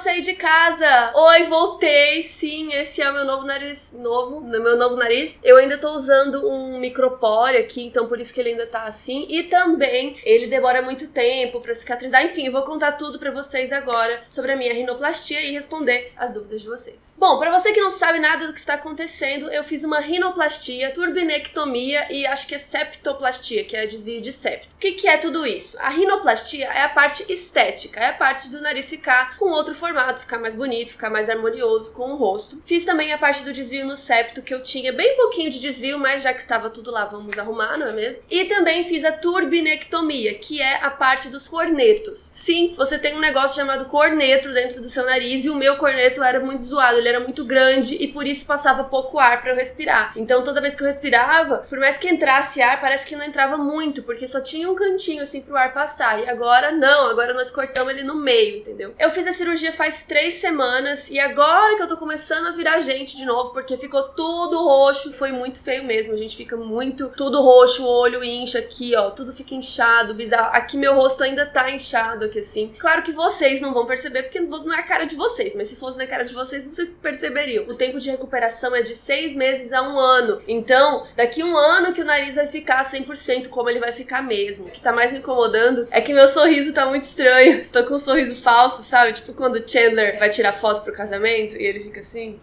sair de casa. Oi, voltei. Sim, esse é o meu novo nariz. Meu novo nariz. Eu ainda tô usando um micropore aqui, então por isso que ele ainda tá assim. E também ele demora muito tempo pra cicatrizar. Enfim, eu vou contar tudo pra vocês agora sobre a minha rinoplastia e responder as dúvidas de vocês. Bom, pra você que não sabe nada do que está acontecendo, eu fiz uma rinoplastia, turbinectomia e acho que é septoplastia, que é desvio de septo. O que é tudo isso? A rinoplastia é a parte estética, é a parte do nariz ficar com outro formato, ficar mais bonito, ficar mais harmonioso com o rosto. Fiz também a parte do desvio no septo, que eu tinha bem pouquinho de desvio, mas já que estava tudo lá, vamos arrumar, não é mesmo? E também fiz a turbinectomia, que é a parte dos cornetos. Sim, você tem um negócio chamado corneto dentro do seu nariz, e o meu corneto era muito zoado, ele era muito grande e por isso passava pouco ar pra eu respirar. Então toda vez que eu respirava, por mais que entrasse ar, parece que não entrava muito, porque só tinha um cantinho assim pro ar passar. E agora não, agora nós cortamos ele no meio, entendeu? Eu fiz a cirurgia faz 3 semanas e agora que eu tô começando a virar gente de novo, porque ficou tudo roxo, foi muito feio mesmo, a gente fica muito, tudo roxo, o olho incha aqui, ó, tudo fica inchado, bizarro. Aqui meu rosto ainda tá inchado aqui assim. Claro que vocês não vão perceber, porque não é a cara de vocês, mas se fosse na cara de vocês, vocês perceberiam. O tempo de recuperação é de 6 meses a 1 ano. Então, daqui 1 ano que o nariz vai ficar 100% como ele vai ficar mesmo. O que tá mais me incomodando é que meu sorriso tá muito estranho. Tô com um sorriso falso, sabe? Tipo quando o Chandler vai tirar foto pro casamento e ele fica assim.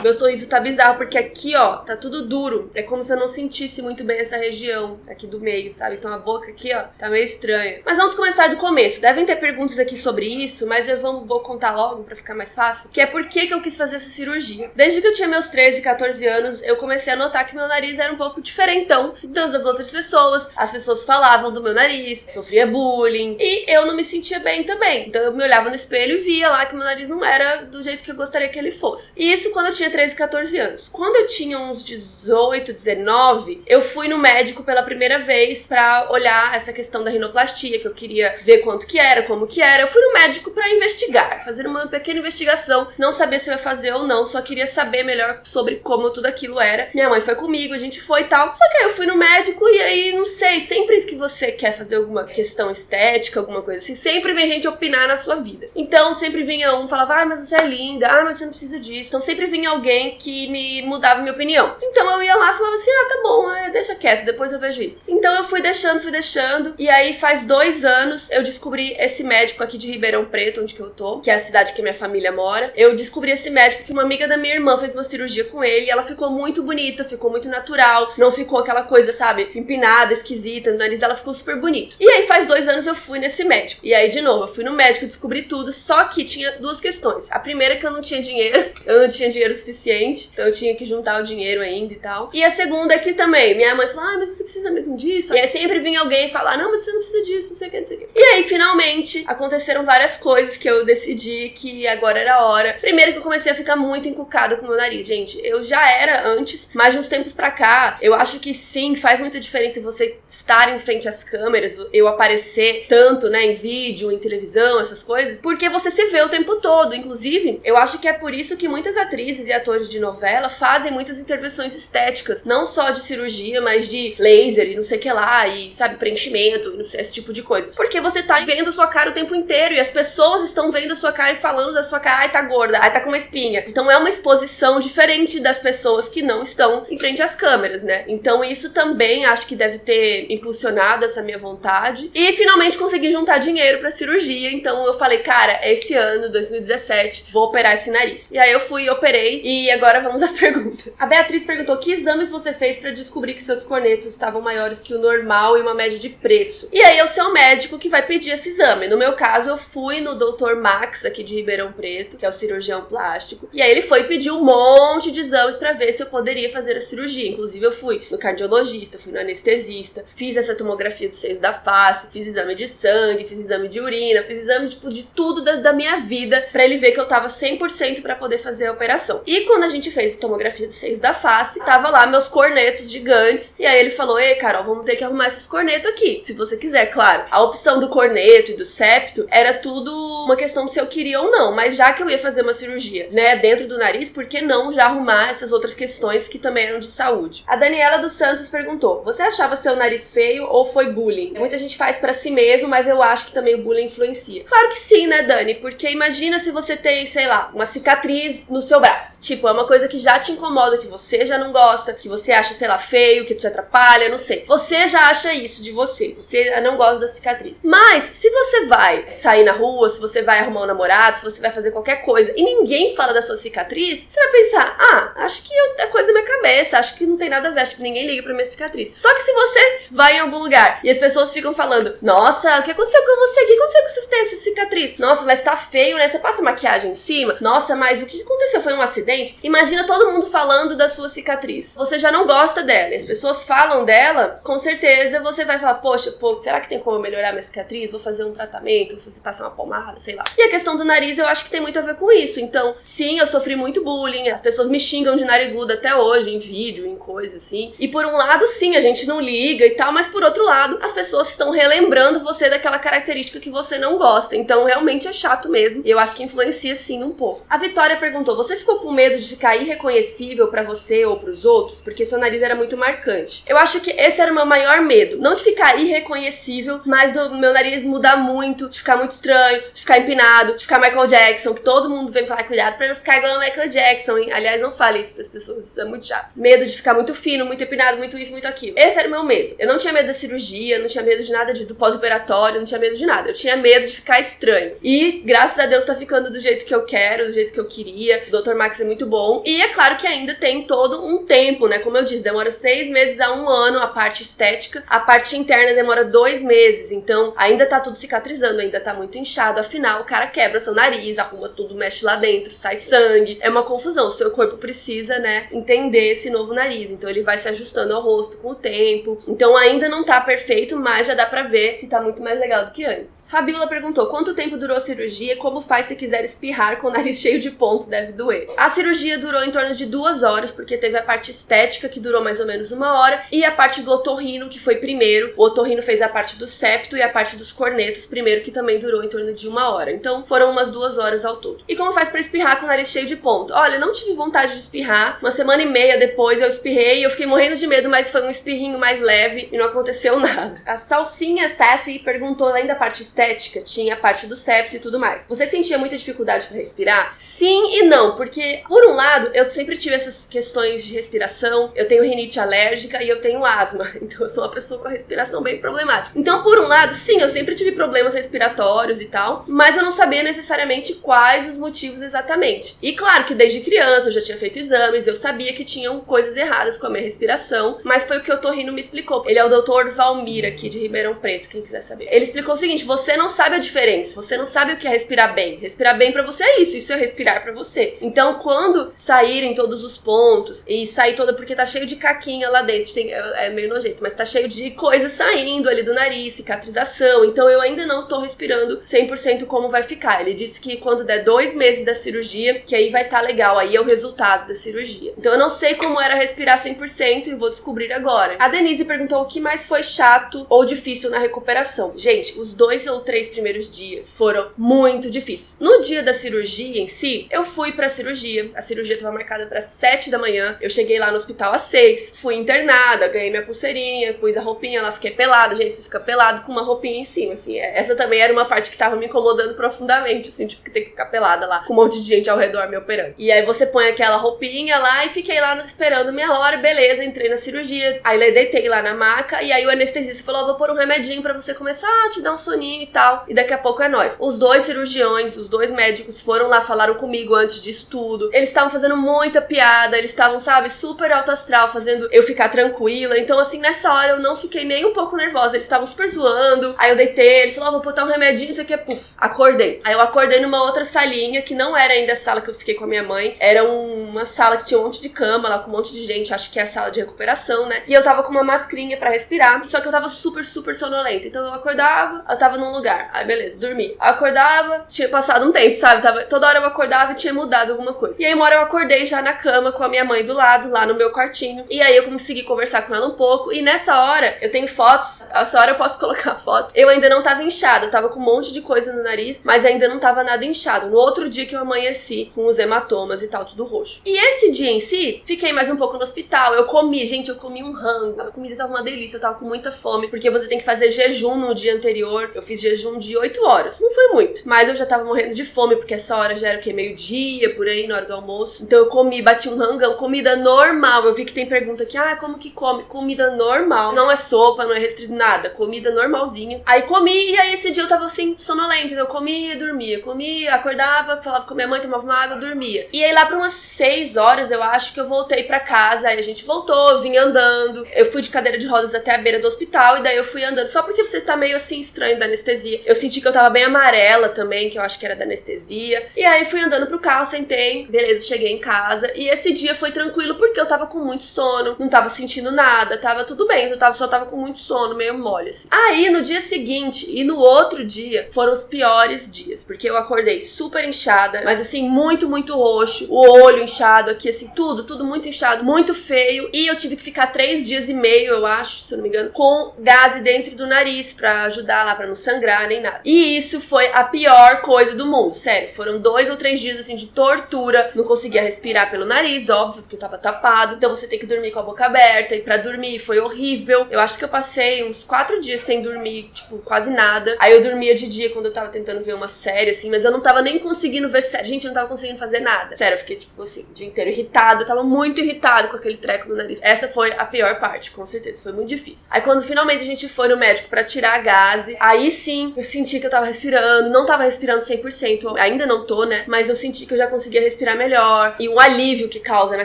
Meu sorriso tá bizarro, porque aqui, ó, tá tudo duro. É como se eu não sentisse muito bem essa região aqui do meio, sabe? Então a boca aqui, ó, tá meio estranha. Mas vamos começar do começo. Devem ter perguntas aqui sobre isso, mas eu vou contar logo pra ficar mais fácil. Que é por que eu quis fazer essa cirurgia. Desde que eu tinha meus 13, 14 anos, eu comecei a notar que meu nariz era um pouco diferentão das outras pessoas. As pessoas falavam do meu nariz, sofria bullying, e eu não me sentia bem também. Então eu me olhava no espelho e via lá que meu nariz não era do jeito que eu gostaria que ele fosse. E isso quando eu tinha 13, 14 anos. Quando eu tinha uns 18, 19, eu fui no médico pela primeira vez pra olhar essa questão da rinoplastia, que eu queria ver quanto que era, como que era. Eu fui no médico pra investigar, fazer uma pequena investigação, não saber se eu ia fazer ou não, só queria saber melhor sobre como tudo aquilo era. Minha mãe foi comigo, a gente foi e tal. Só que aí eu fui no médico e aí, não sei, sempre que você quer fazer alguma questão estética, alguma coisa assim, sempre vem gente opinar na sua vida. Então sempre vinha um, falava, mas você é linda, mas você não precisa disso. Então sempre vinha alguém que me mudava minha opinião. Então eu ia lá e falava assim, tá bom, deixa quieto, depois eu vejo isso. Então eu fui deixando, e aí faz 2 anos eu descobri esse médico aqui de Ribeirão Preto, onde que eu tô, que é a cidade que minha família mora. Eu descobri esse médico que uma amiga da minha irmã fez uma cirurgia com ele, e ela ficou muito bonita, ficou muito natural, não ficou aquela coisa, sabe, empinada, esquisita, o nariz dela ficou super bonito. E aí faz 2 anos eu fui nesse médico. E aí de novo, eu fui no médico, descobri tudo, só que tinha 2 questões. A primeira é que eu não tinha dinheiro, eu não tinha dinheiro suficiente, então eu tinha que juntar o dinheiro ainda e tal. E a segunda é que também, minha mãe falou, mas você precisa mesmo disso? E aí sempre vinha alguém falar, não, mas você não precisa disso, não sei o que, não sei o que. E aí, finalmente, aconteceram várias coisas que eu decidi que agora era a hora. Primeiro que eu comecei a ficar muito encucada com o meu nariz, gente. Eu já era antes, mas de uns tempos pra cá, eu acho que sim, faz muita diferença você estar em frente às câmeras, eu aparecer tanto, né, em vídeo, em televisão, essas coisas, porque você se vê o tempo todo. Inclusive, eu acho que é por isso que muitas atrizes e atores de novela fazem muitas intervenções estéticas, não só de cirurgia, mas de laser e não sei o que lá, e sabe, preenchimento, não sei, esse tipo de coisa. Porque você tá vendo sua cara o tempo inteiro e as pessoas estão vendo a sua cara e falando da sua cara, ai, tá gorda, ai, tá com uma espinha. Então é uma exposição diferente das pessoas que não estão em frente às câmeras, né? Então isso também acho que deve ter impulsionado essa minha vontade. E finalmente consegui juntar dinheiro pra cirurgia, então eu falei, cara, esse ano, 2017, vou operar esse nariz. E aí eu fui, operei, e agora vamos às perguntas. A Beatriz perguntou, que exames você fez pra descobrir que seus cornetos estavam maiores que o normal e uma média de preço? E aí é o seu médico que vai pedir esse exame. No meu caso, eu fui no Dr. Max, aqui de Ribeirão Preto, que é o cirurgião plástico, e aí ele foi pedir um monte de exames pra ver se eu poderia fazer a cirurgia. Inclusive eu fui no cardiologista, fui no anestesista, fiz essa tomografia dos seios da face, fiz exame de sangue, fiz exame de urina, fiz exame tipo, de tudo da minha vida, pra ele ver que eu tava 100% pra poder poder fazer a operação. E quando a gente fez a tomografia dos seios da face, tava lá meus cornetos gigantes, e aí ele falou, ei, Carol, vamos ter que arrumar esses cornetos aqui, se você quiser, claro. A opção do corneto e do septo era tudo uma questão de se eu queria ou não, mas já que eu ia fazer uma cirurgia, né, dentro do nariz, por que não já arrumar essas outras questões que também eram de saúde? A Daniela dos Santos perguntou, você achava seu nariz feio ou foi bullying? Muita gente faz pra si mesmo, mas eu acho que também o bullying influencia. Claro que sim, né, Dani? Porque imagina se você tem, sei lá, uma cicatriz no seu braço. Tipo, é uma coisa que já te incomoda, que você já não gosta, que você acha, sei lá, feio, que te atrapalha, não sei. Você já acha isso de você. Você não gosta da cicatriz. Mas, se você vai sair na rua, se você vai arrumar um namorado, se você vai fazer qualquer coisa e ninguém fala da sua cicatriz, você vai pensar, acho que é coisa da minha cabeça, acho que não tem nada a ver, acho que ninguém liga pra minha cicatriz. Só que se você vai em algum lugar e as pessoas ficam falando, nossa, o que aconteceu com você? O que aconteceu com vocês têm essa cicatriz? Nossa, mas tá feio, né? Você passa maquiagem em cima? Nossa, mas o que aconteceu? Foi um acidente? Imagina todo mundo falando da sua cicatriz. Você já não gosta dela e as pessoas falam dela, com certeza você vai falar, poxa, será que tem como melhorar minha cicatriz? Vou fazer um tratamento, vou passar uma pomada, sei lá. E a questão do nariz eu acho que tem muito a ver com isso. Então, sim, eu sofri muito bullying, as pessoas me xingam de nariguda até hoje, em vídeo, em coisa assim. E por um lado, sim, a gente não liga e tal, mas por outro lado, as pessoas estão relembrando você daquela característica que você não gosta. Então, realmente é chato mesmo. E eu acho que influencia sim um pouco. A Vitória perguntou, você ficou com medo de ficar irreconhecível pra você ou pros outros? Porque seu nariz era muito marcante. Eu acho que esse era o meu maior medo. Não de ficar irreconhecível, mas do meu nariz mudar muito, de ficar muito estranho, de ficar empinado, de ficar Michael Jackson, que todo mundo vem falar, cuidado pra não ficar igual ao Michael Jackson, hein? Aliás, não fale isso pras pessoas, isso é muito chato. Medo de ficar muito fino, muito empinado, muito isso, muito aquilo. Esse era o meu medo. Eu não tinha medo da cirurgia, não tinha medo de nada do pós-operatório, não tinha medo de nada. Eu tinha medo de ficar estranho. E, graças a Deus, tá ficando do jeito que eu quero, do jeito que eu queria. O Dr. Max é muito bom. E é claro que ainda tem todo um tempo, né? Como eu disse, demora 6 meses a 1 ano a parte estética. A parte interna demora 2 meses. Então, ainda tá tudo cicatrizando, ainda tá muito inchado. Afinal, o cara quebra seu nariz, arruma tudo, mexe lá dentro, sai sangue. É uma confusão. O seu corpo precisa, né, entender esse novo nariz. Então, ele vai se ajustando ao rosto com o tempo. Então, ainda não tá perfeito, mas já dá pra ver que tá muito mais legal do que antes. Fabiola perguntou, quanto tempo durou a cirurgia e como faz se quiser espirrar com o nariz cheio de ponto? Deve doer. A cirurgia durou em torno de 2 horas, porque teve a parte estética, que durou mais ou menos 1 hora, e a parte do otorrino, que foi primeiro. O otorrino fez a parte do septo e a parte dos cornetos primeiro, que também durou em torno de 1 hora. Então, foram umas 2 horas ao todo. E como faz pra espirrar com o nariz cheio de ponto? Olha, não tive vontade de espirrar. 1 semana e meia depois eu espirrei e eu fiquei morrendo de medo, mas foi um espirrinho mais leve e não aconteceu nada. A Salsinha Sassy perguntou, além da parte estética, tinha a parte do septo e tudo mais. Você sentia muita dificuldade pra respirar? Sim e não, porque, por um lado, eu sempre tive essas questões de respiração, eu tenho rinite alérgica e eu tenho asma, então eu sou uma pessoa com a respiração bem problemática. Então, por um lado, sim, eu sempre tive problemas respiratórios e tal, mas eu não sabia necessariamente quais os motivos exatamente. E claro que desde criança eu já tinha feito exames, eu sabia que tinham coisas erradas com a minha respiração, mas foi o que o otorrino me explicou. Ele é o Dr. Valmir aqui de Ribeirão Preto, quem quiser saber. Ele explicou o seguinte, você não sabe a diferença, você não sabe o que é respirar bem. Respirar bem pra você é isso é respirar pra você. Então, quando saírem todos os pontos e sair toda, porque tá cheio de caquinha lá dentro, é meio nojento, mas tá cheio de coisas saindo ali do nariz, cicatrização, então eu ainda não tô respirando 100% como vai ficar. Ele disse que quando der 2 meses da cirurgia, que aí vai tá legal, aí é o resultado da cirurgia. Então eu não sei como era respirar 100% e vou descobrir agora. A Denise perguntou o que mais foi chato ou difícil na recuperação. Gente, os 2 ou 3 primeiros dias foram muito difíceis. No dia da cirurgia em si, eu fui pra cirurgia. A cirurgia tava marcada pra 7 da manhã. Eu cheguei lá no hospital às 6. Fui internada, ganhei minha pulseirinha, pus a roupinha lá, fiquei pelada. Gente, você fica pelado com uma roupinha em cima, assim. Essa também era uma parte que tava me incomodando profundamente, assim, de ter que ficar pelada lá, com um monte de gente ao redor me operando. E aí você põe aquela roupinha lá e fiquei lá esperando minha hora, beleza, entrei na cirurgia. Aí eu deitei lá na maca e aí o anestesista falou, vou pôr um remedinho pra você começar a te dar um soninho e tal. E daqui a pouco é nóis. Os 2 cirurgiões, os 2 médicos foram lá, falaram comigo antes disso tudo. Eles estavam fazendo muita piada, eles estavam, sabe, super alto astral, fazendo eu ficar tranquila. Então, assim, nessa hora eu não fiquei nem um pouco nervosa. Eles estavam super zoando. Aí eu deitei, ele falou, vou botar um remedinho, isso aqui é puf. Acordei. Aí eu acordei numa outra salinha, que não era ainda a sala que eu fiquei com a minha mãe. Era uma sala que tinha um monte de cama lá, com um monte de gente. Acho que é a sala de recuperação, né? E eu tava com uma mascarinha pra respirar. Só que eu tava super, super sonolenta. Então eu acordava, eu tava num lugar. Aí beleza, dormi. Eu acordava, tinha passado um tempo, sabe? Toda hora eu acordava e tinha mudado alguma coisa. E aí uma hora eu acordei já na cama com a minha mãe do lado, lá no meu quartinho. E aí eu consegui conversar com ela um pouco. E nessa hora, eu tenho fotos. Essa hora eu posso colocar foto. Eu ainda não tava inchada. Eu tava com um monte de coisa no nariz, mas ainda não tava nada inchado. No outro dia que eu amanheci com os hematomas e tal, tudo roxo. E esse dia em si, fiquei mais um pouco no hospital. Eu comi, gente, eu comi um rango. A comida tava uma delícia, eu tava com muita fome. Porque você tem que fazer jejum no dia anterior. Eu fiz jejum de 8 horas. Não foi muito, mas eu já tava morrendo de fome, porque essa hora já era o quê? Meio-dia, por aí, na hora do almoço. Então eu comi, bati um rangão, comida normal. Eu vi que tem pergunta aqui, como que come? Comida normal. Não é sopa, não é restrito, nada. Comida normalzinha. Aí comi, e aí esse dia eu tava assim, sonolenta. Então eu comia e dormia. Comia, acordava, falava com a minha mãe, tomava uma água, dormia. E aí lá pra umas 6 horas, eu acho que eu voltei pra casa. Aí a gente voltou, vim andando. Eu fui de cadeira de rodas até a beira do hospital, e daí eu fui andando. Só porque você tá meio assim estranho da anestesia. Eu senti que eu tava bem amarela também, que eu acho que era da anestesia. E aí fui andando pro carro, sentei. Beleza, cheguei em casa. E esse dia foi tranquilo porque eu tava com muito sono. Não tava sentindo nada, tava tudo bem. Eu só tava com muito sono, meio mole assim. Aí no dia seguinte e no outro dia foram os piores dias. Porque eu acordei super inchada, mas assim, muito, muito roxo. O olho inchado aqui, assim, tudo muito inchado, muito feio. E eu tive que ficar 3 dias e meio, eu acho, se eu não me engano, com gás dentro do nariz pra ajudar lá, pra não sangrar nem nada. E isso foi a pior coisa do mundo, sério. Foram 2 ou 3 dias, assim, de tortura. Não conseguia respirar pelo nariz, óbvio, porque eu tava tapado. Então você tem que dormir com a boca aberta. E pra dormir foi horrível. Eu acho que eu passei uns 4 dias sem dormir, tipo, quase nada. Aí eu dormia de dia quando eu tava tentando ver uma série, assim, mas eu não tava nem conseguindo ver série. Gente, eu não tava conseguindo fazer nada. Sério, eu fiquei, tipo, assim, o dia inteiro irritada. Eu tava muito irritada com aquele treco no nariz. Essa foi a pior parte, com certeza. Foi muito difícil. Aí quando finalmente a gente foi no médico pra tirar a gase, aí sim, eu senti que eu tava respirando. Não tava respirando 100%, ainda não tô, né? Mas eu senti que eu já conseguia respirar melhor. E um alívio que causa na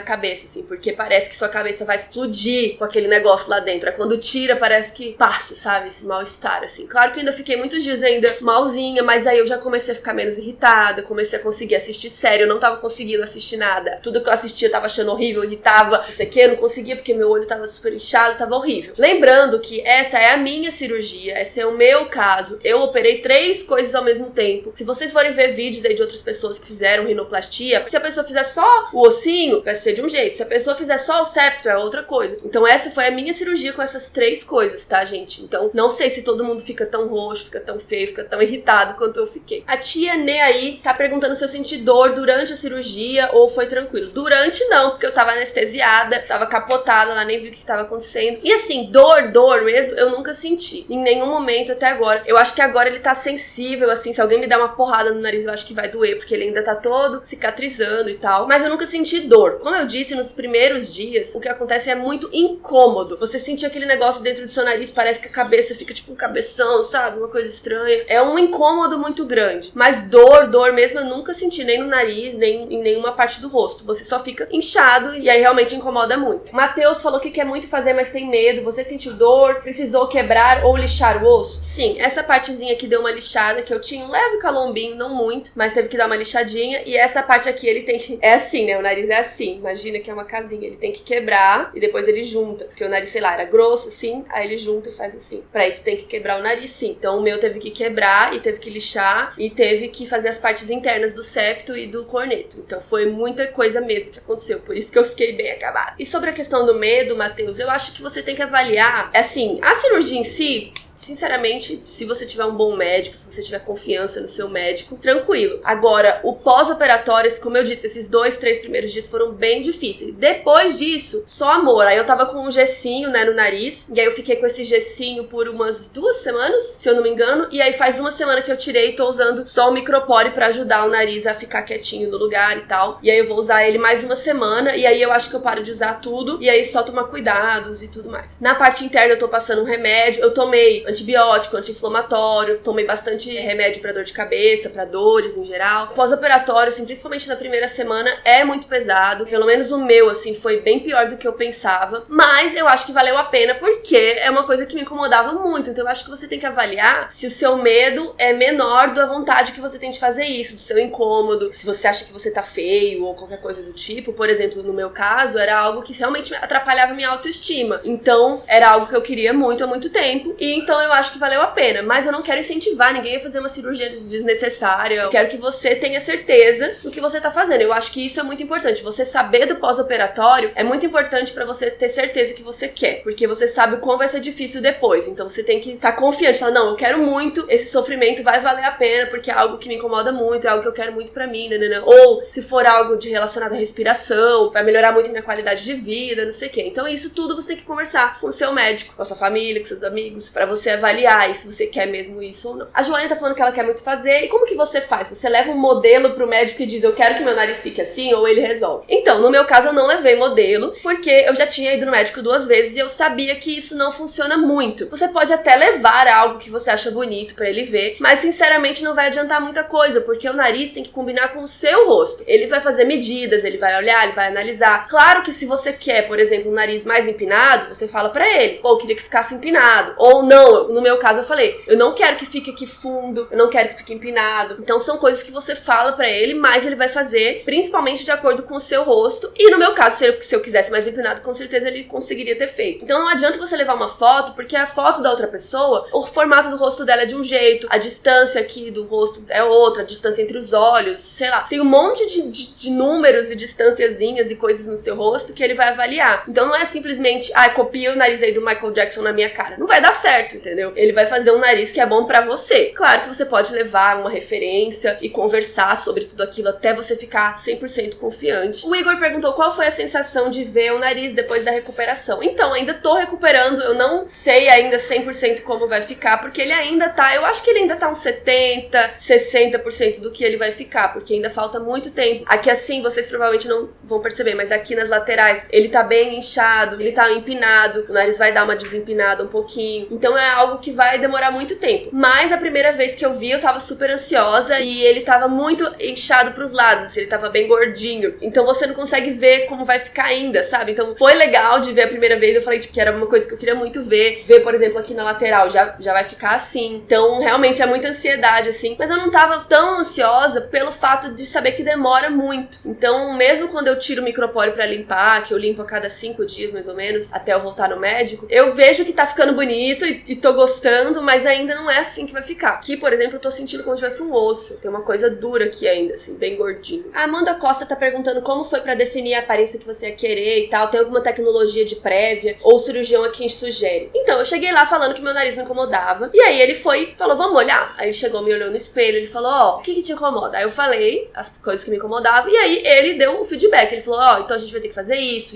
cabeça, assim, porque parece que sua cabeça vai explodir com aquele negócio lá dentro. Aí quando tira, parece que passa, sabe? Esse mal-estar, assim. Claro que eu ainda fiquei muitos dias ainda malzinha, mas aí eu já comecei a ficar menos irritada, comecei a conseguir assistir série. Eu não tava conseguindo assistir nada. Tudo que eu assistia eu tava achando horrível, irritava, não sei o que, eu não conseguia porque meu olho tava super inchado, tava horrível. Lembrando que essa é a minha cirurgia, esse é o meu caso. Eu operei 3 coisas ao mesmo tempo. Se vocês forem ver vídeos aí de outras pessoas que fizeram rinoplastia, se a pessoa fizer só o ossinho, vai ser de um jeito. Se a pessoa fizer só o septo, é outra coisa. Então essa foi a minha cirurgia com essas 3 coisas, tá, gente? Então não sei se todo mundo fica tão roxo, fica tão feio, fica tão irritado quanto eu fiquei. A tia Nê aí tá perguntando se eu senti dor durante a cirurgia ou foi tranquilo. Durante não, porque eu tava anestesiada, tava capotada lá, nem vi o que tava acontecendo. E assim, dor mesmo, eu nunca senti. Em nenhum momento até agora. Eu acho que agora ele tá sensível, assim, se alguém me dá uma porrada no nariz, eu acho que vai doer, porque ele ainda tá todo cicatrizando e tal. Mas eu nunca senti dor. Como eu disse, nos primeiros dias, o que acontece é muito incômodo. Você sentir aquele negócio dentro do seu nariz, parece que a cabeça fica tipo um cabeção, sabe? Uma coisa estranha. É um incômodo muito grande. Mas dor mesmo, eu nunca senti, nem no nariz, nem em nenhuma parte do rosto. Você só fica inchado e aí realmente incomoda muito. Matheus falou que quer muito fazer, mas tem medo. Você sentiu dor? Precisou quebrar ou lixar o osso? Sim, essa partezinha aqui deu uma lixada, que eu tinha um leve calombinho, não muito, mas teve que dar uma lixadinha. E essa parte aqui, ele tem que... É assim, né? O nariz é assim. Imagina que é uma casinha. Ele tem que quebrar e depois ele junta. Porque o nariz, sei lá, era grosso assim, aí ele junta e faz assim. Pra isso tem que quebrar o nariz, sim. Então o meu teve que quebrar e teve que lixar e teve que fazer as partes internas do septo e do corneto. Então foi muita coisa mesmo que aconteceu. Por isso que eu fiquei bem acabada. E sobre a questão do medo, Matheus, eu acho que você tem que avaliar, assim, a cirurgia em si... Sinceramente, se você tiver um bom médico, se você tiver confiança no seu médico, tranquilo. Agora, o pós-operatório, como eu disse, esses 2, 3 primeiros dias foram bem difíceis. Depois disso, só amor. Aí eu tava com um gessinho, né, no nariz. E aí eu fiquei com esse gessinho por umas 2 semanas, se eu não me engano. E aí faz 1 semana que eu tirei e tô usando só o micropore pra ajudar o nariz a ficar quietinho no lugar e tal. E aí eu vou usar ele mais 1 semana. E aí eu acho que eu paro de usar tudo. E aí só tomar cuidados e tudo mais. Na parte interna eu tô passando um remédio. Eu tomei antibiótico, anti-inflamatório, tomei bastante remédio pra dor de cabeça, pra dores em geral. Pós-operatório, assim, principalmente na primeira semana, é muito pesado. Pelo menos o meu, assim, foi bem pior do que eu pensava. Mas eu acho que valeu a pena porque é uma coisa que me incomodava muito. Então eu acho que você tem que avaliar se o seu medo é menor da vontade que você tem de fazer isso, do seu incômodo. Se você acha que você tá feio ou qualquer coisa do tipo. Por exemplo, no meu caso, era algo que realmente atrapalhava minha autoestima. Então, era algo que eu queria muito há muito tempo. E então então eu acho que valeu a pena. Mas eu não quero incentivar ninguém a fazer uma cirurgia desnecessária. Eu quero que você tenha certeza do que você tá fazendo. Eu acho que isso é muito importante. Você saber do pós-operatório é muito importante pra você ter certeza que você quer. Porque você sabe o quão vai ser difícil depois. Então você tem que estar confiante. Falar, não, eu quero muito, esse sofrimento vai valer a pena, porque é algo que me incomoda muito, é algo que eu quero muito pra mim, né? Ou se for algo relacionado à respiração, vai melhorar muito a minha qualidade de vida, não sei o quê. Então isso tudo você tem que conversar com o seu médico, com a sua família, com seus amigos, pra você avaliar se você quer mesmo isso ou não. A Joane tá falando que ela quer muito fazer. E como que você faz? Você leva um modelo pro médico e diz, eu quero que meu nariz fique assim, ou ele resolve? Então, no meu caso, eu não levei modelo, porque eu já tinha ido no médico 2 vezes e eu sabia que isso não funciona muito. Você pode até levar algo que você acha bonito pra ele ver, mas sinceramente não vai adiantar muita coisa, porque o nariz tem que combinar com o seu rosto. Ele vai fazer medidas, ele vai olhar, ele vai analisar. Claro que se você quer, por exemplo, um nariz mais empinado, você fala pra ele, pô, eu queria que ficasse empinado. Ou não, no meu caso eu falei, eu não quero que fique aqui fundo, eu não quero que fique empinado. Então são coisas que você fala pra ele, mas ele vai fazer, principalmente de acordo com o seu rosto. E no meu caso, se eu quisesse mais empinado, com certeza ele conseguiria ter feito. Então não adianta você levar uma foto, porque a foto da outra pessoa, o formato do rosto dela é de um jeito, a distância aqui do rosto é outra, a distância entre os olhos, sei lá. Tem um monte de números e distanciazinhas e coisas no seu rosto que ele vai avaliar. Então não é simplesmente, copia o nariz aí do Michael Jackson na minha cara. Não vai dar certo, entendeu? Ele vai fazer um nariz que é bom pra você. Claro que você pode levar uma referência e conversar sobre tudo aquilo até você ficar 100% confiante. O Igor perguntou qual foi a sensação de ver o nariz depois da recuperação. Então, ainda tô recuperando, eu não sei ainda 100% como vai ficar, porque ele ainda tá, eu acho que ele ainda tá uns 70, 60% do que ele vai ficar, porque ainda falta muito tempo. Aqui assim, vocês provavelmente não vão perceber, mas aqui nas laterais, ele tá bem inchado, ele tá empinado, o nariz vai dar uma desempinada um pouquinho. Então é algo que vai demorar muito tempo. Mas a primeira vez que eu vi, eu tava super ansiosa e ele tava muito inchado pros lados, assim, ele tava bem gordinho. Então você não consegue ver como vai ficar ainda, sabe? Então foi legal de ver a primeira vez, eu falei tipo, que era uma coisa que eu queria muito ver. Ver, por exemplo, aqui na lateral, já vai ficar assim. Então realmente é muita ansiedade, assim. Mas eu não tava tão ansiosa pelo fato de saber que demora muito. Então mesmo quando eu tiro o micropóreo pra limpar, que eu limpo a cada 5 dias mais ou menos, até eu voltar no médico, eu vejo que tá ficando bonito e tô gostando, mas ainda não é assim que vai ficar. Aqui, por exemplo, eu tô sentindo como se tivesse um osso. Tem uma coisa dura aqui ainda, assim, bem gordinho. A Amanda Costa tá perguntando como foi pra definir a aparência que você ia querer e tal. Tem alguma tecnologia de prévia ou cirurgião a quem sugere? Então, eu cheguei lá falando que meu nariz me incomodava. E aí ele falou, vamos olhar? Aí ele chegou, me olhou no espelho, ele falou, o que te incomoda? Aí eu falei as coisas que me incomodavam e aí ele deu o feedback. Ele falou, então a gente vai ter que fazer isso.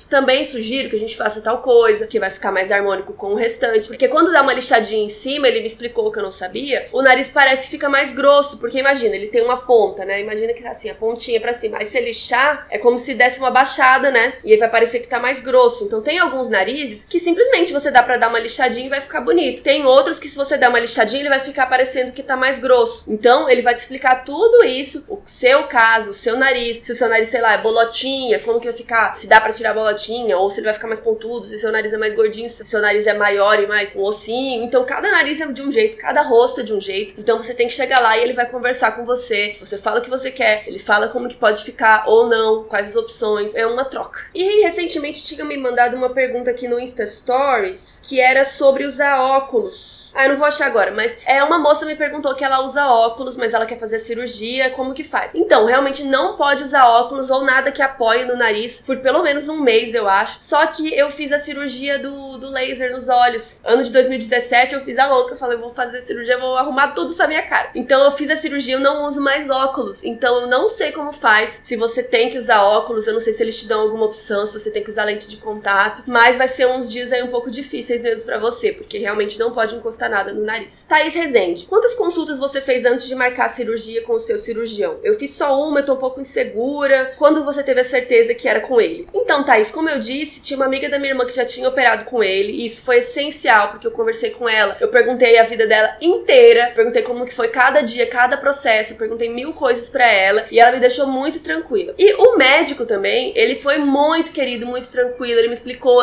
Também sugiro que a gente faça tal coisa, que vai ficar mais harmônico com o restante. Porque quando dá uma lixadinha em cima, ele me explicou que eu não sabia, o nariz parece que fica mais grosso, porque imagina, ele tem uma ponta, né? Imagina que tá assim, a pontinha pra cima. Aí se lixar, é como se desse uma baixada, né? E aí vai parecer que tá mais grosso. Então tem alguns narizes que simplesmente você dá pra dar uma lixadinha e vai ficar bonito. Tem outros que se você der uma lixadinha, ele vai ficar parecendo que tá mais grosso. Então ele vai te explicar tudo isso, o seu caso, o seu nariz, se o seu nariz, sei lá, é bolotinha, como que vai ficar, se dá pra tirar a bolotinha, ou se ele vai ficar mais pontudo, se seu nariz é mais gordinho, se seu nariz é maior e mais um ossinho. Então cada nariz é de um jeito, cada rosto é de um jeito. Então você tem que chegar lá e ele vai conversar com você. Você fala o que você quer, ele fala como que pode ficar ou não, quais as opções. É uma troca. E recentemente tinha me mandado uma pergunta aqui no Insta Stories que era sobre usar óculos. Eu não vou achar agora, mas uma moça me perguntou que ela usa óculos, mas ela quer fazer a cirurgia, como que faz? Então, realmente não pode usar óculos ou nada que apoie no nariz por pelo menos um mês, eu acho. Só que eu fiz a cirurgia do laser nos olhos. Ano de 2017 eu fiz a louca, falei, vou fazer a cirurgia, vou arrumar tudo essa minha cara. Então eu fiz a cirurgia, eu não uso mais óculos. Então eu não sei como faz, se você tem que usar óculos, eu não sei se eles te dão alguma opção, se você tem que usar lente de contato, mas vai ser uns dias aí um pouco difíceis mesmo pra você, porque realmente não pode encostar nada no nariz. Thaís Rezende, quantas consultas você fez antes de marcar a cirurgia com o seu cirurgião? Eu fiz só uma, eu tô um pouco insegura. Quando você teve a certeza que era com ele? Então, Thaís, como eu disse, tinha uma amiga da minha irmã que já tinha operado com ele, e isso foi essencial, porque eu conversei com ela, eu perguntei a vida dela inteira, perguntei como que foi cada dia, cada processo, perguntei 1000 coisas pra ela, e ela me deixou muito tranquila. E o médico também, ele foi muito querido, muito tranquilo, ele me explicou,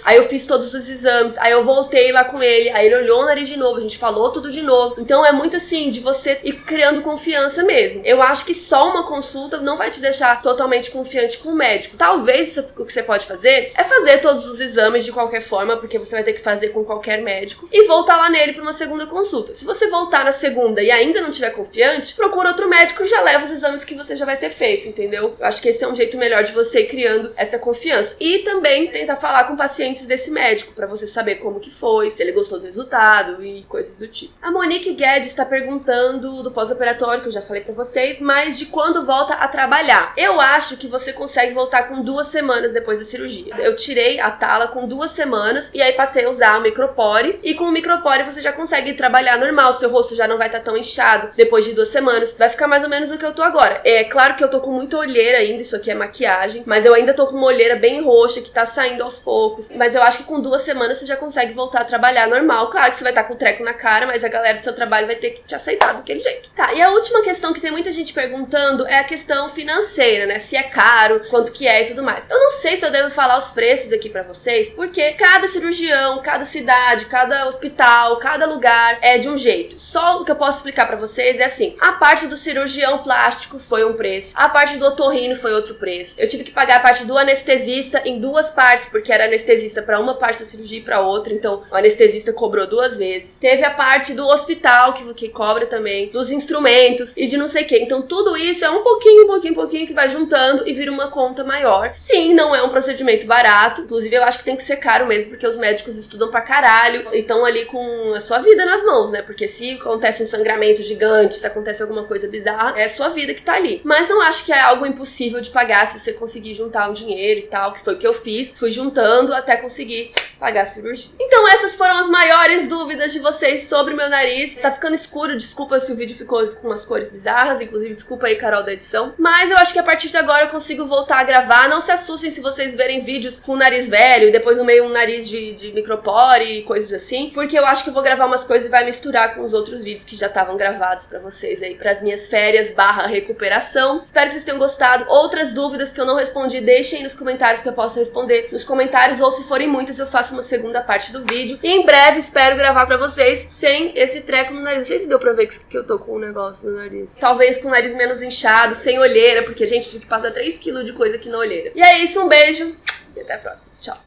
aí eu fiz todos os exames, aí eu voltei lá com ele, aí ele olhou o nariz exames de novo, a gente falou tudo de novo. Então é muito assim, de você ir criando confiança mesmo. Eu acho que só uma consulta não vai te deixar totalmente confiante com o médico. Talvez o que você pode fazer é fazer todos os exames de qualquer forma, porque você vai ter que fazer com qualquer médico, e voltar lá nele pra uma segunda consulta. Se você voltar na segunda e ainda não estiver confiante, procura outro médico e já leva os exames que você já vai ter feito, entendeu? Eu acho que esse é um jeito melhor de você ir criando essa confiança. E também tentar falar com pacientes desse médico, pra você saber como que foi, se ele gostou do resultado e coisas do tipo. A Monique Guedes está perguntando do pós-operatório, que eu já falei pra vocês, mas de quando volta a trabalhar. Eu acho que você consegue voltar com 2 semanas depois da cirurgia. Eu tirei a tala com 2 semanas e aí passei a usar o micropore, e com o micropore você já consegue trabalhar normal, seu rosto já não vai estar tão inchado depois de 2 semanas, vai ficar mais ou menos o que eu tô agora. É claro que eu tô com muita olheira ainda, isso aqui é maquiagem, mas eu ainda tô com uma olheira bem roxa que tá saindo aos poucos, mas eu acho que com 2 semanas você já consegue voltar a trabalhar normal. Claro que você vai estar com treco na cara, mas a galera do seu trabalho vai ter que te aceitar daquele jeito. Tá, e a última questão que tem muita gente perguntando é a questão financeira, né? Se é caro, quanto que é e tudo mais. Eu não sei se eu devo falar os preços aqui pra vocês, porque cada cirurgião, cada cidade, cada hospital, cada lugar é de um jeito. Só o que eu posso explicar pra vocês é assim, a parte do cirurgião plástico foi um preço, a parte do otorrino foi outro preço. Eu tive que pagar a parte do anestesista em 2 partes, porque era anestesista pra uma parte da cirurgia e pra outra, então o anestesista cobrou 2 vezes. Teve a parte do hospital, que cobra também, dos instrumentos e de não sei o que. Então tudo isso é um pouquinho que vai juntando e vira uma conta maior. Sim, não é um procedimento barato, inclusive eu acho que tem que ser caro mesmo, porque os médicos estudam pra caralho e estão ali com a sua vida nas mãos, né? Porque se acontece um sangramento gigante, se acontece alguma coisa bizarra, é a sua vida que tá ali. Mas não acho que é algo impossível de pagar se você conseguir juntar um dinheiro e tal, que foi o que eu fiz. Fui juntando até conseguir pagar a cirurgia. Então essas foram as maiores dúvidas de vocês sobre meu nariz. Tá ficando escuro, desculpa se o vídeo ficou com umas cores bizarras, inclusive desculpa aí, Carol, da edição. Mas eu acho que a partir de agora eu consigo voltar a gravar. Não se assustem se vocês verem vídeos com o nariz velho e depois no meio um nariz de micropore e coisas assim, porque eu acho que eu vou gravar umas coisas e vai misturar com os outros vídeos que já estavam gravados pra vocês aí, pras minhas férias / recuperação. Espero que vocês tenham gostado. Outras dúvidas que eu não respondi, deixem aí nos comentários que eu posso responder nos comentários, ou se forem muitas eu faço uma segunda parte do vídeo. E em breve espero gravar pra vocês sem esse treco no nariz. Não sei se deu pra ver que eu tô com um negócio no nariz. Talvez com o nariz menos inchado, sem olheira, porque a gente tive que passar 3 kg de coisa aqui na olheira. E é isso, um beijo e até a próxima. Tchau.